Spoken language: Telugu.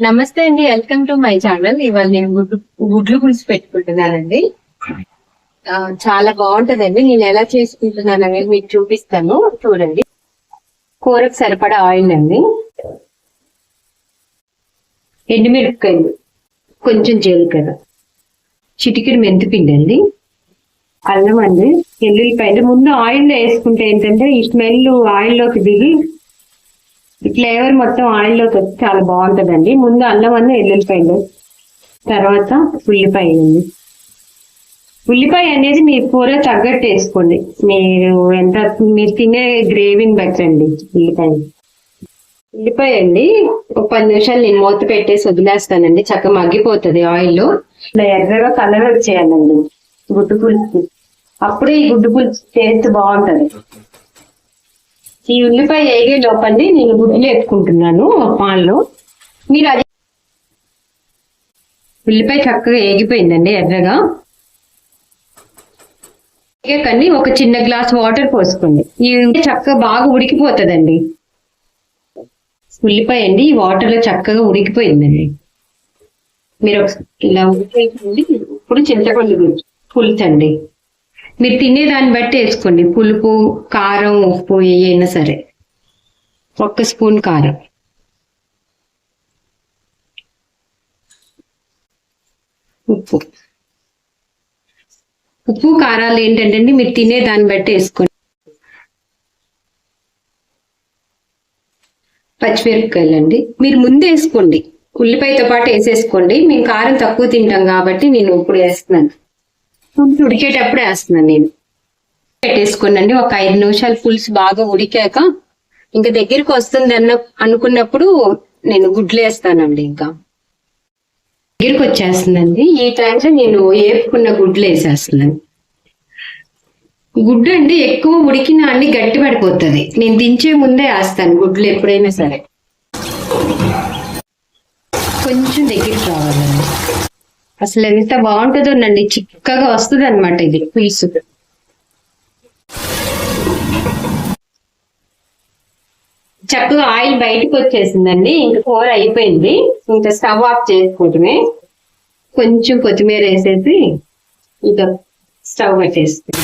నమస్తే అండి, వెల్కమ్ టు మై ఛానల్. ఇవాళ నేను గుడ్లు పులుసు పెట్టుకుంటున్నానండి. చాలా బాగుంటదండి. నేను ఎలా చేసుకుంటున్నాను అనేది మీకు చూపిస్తాను, చూడండి. కూరకు సరిపడా ఆయిల్ అండి, ఎండుమిరపకాయలు, కొంచెం జీలకర్ర, చిటికెడు మెంతిపిండి అండి, అల్లం అండి, ఎల్లుల్లిపాయలు. ముందు ఆయిల్ వేసుకుంటే ఏంటంటే ఈ స్మెల్ ఆయిల్లోకి దిగి ఫ్లేవర్ మొత్తం ఆయిల్లోకి వచ్చి చాలా బాగుంటుందండి. ముందు అల్లం అన్న ఎల్లుల్లిపాయలు, తర్వాత ఉల్లిపాయలు. ఉల్లిపాయ అనేది మీ కూర తగ్గట్టు వేసుకోండి. మీరు తినే గ్రేవీని బట్టండి ఉల్లిపాయ అండి. ఒక 10 నిమిషాలు నేను మూత పెట్టేసి వదిలేస్తానండి, చక్కగా మగ్గిపోతుంది ఆయిల్లో. ఇలా ఎర్రగా కలర్ వచ్చేయాలండి గుడ్డు పులుసు. అప్పుడే ఈ గుడ్డు పులుసు టేస్ట్ బాగుంటది. ఈ ఉల్లిపాయ వేగే లోపండి నేను గుడ్లు వేసుకుంటున్నాను పాన్లో. మీరు అది ఉల్లిపాయ చక్కగా వేగిపోయిందండి ఎర్రగా. కానీ ఒక చిన్న గ్లాస్ వాటర్ పోసుకోండి. ఈ చక్కగా బాగా ఉడికిపోతుందండి ఉల్లిపాయ అండి. ఈ వాటర్ లో చక్కగా ఉడికిపోయిందండి. మీరు ఇలా ఉడికిపోయింది. ఇప్పుడు చింతపండు పులుసు అండి. మీరు తినేదాన్ని బట్టి వేసుకోండి. పులుపు, కారం, ఉప్పు ఏయైనా సరే. 1 స్పూన్ కారం, ఉప్పు కారాలు ఏంటంటే మీరు తినేదాన్ని బట్టి వేసుకోండి. పచ్చిమిరపకాయలు అండి, మీరు ముందు వేసుకోండి, ఉల్లిపాయతో పాటు వేసేసుకోండి. మేము కారం తక్కువ తింటాం కాబట్టి నేను ఇప్పుడు వేస్తున్నాను. ఉడికేటప్పుడు వేస్తున్నాను. నేను పెట్టేసుకోనండి. ఒక 5 నిమిషాలు పులుసు బాగా ఉడికాక ఇంకా దగ్గరికి వస్తుంది అనుకున్నప్పుడు నేను గుడ్లు వేస్తానండి. ఇంకా దగ్గరికి వచ్చేస్తుందండి. ఈ టైంలో నేను వేపుకున్న గుడ్లు వేసేస్తున్నాను. గుడ్డు అండి ఎక్కువ ఉడికినా అండి గట్టి పడిపోతుంది. నేను దించే ముందే వేస్తాను గుడ్లు ఎప్పుడైనా సరే. కొంచెం దగ్గరికి రావాలండి. అసలు ఎంత బాగుంటుందోనండి, చిక్కగా వస్తుంది అనమాట ఇది పులుసు. చక్కగా ఆయిల్ బయటకు వచ్చేసిందండి. ఇంకా కూర అయిపోయింది. ఇంకా స్టవ్ ఆఫ్ చేసుకోవటమే. కొంచెం కొత్తిమీర వేసేసి ఇంకా స్టవ్ కట్టేస్తుంది.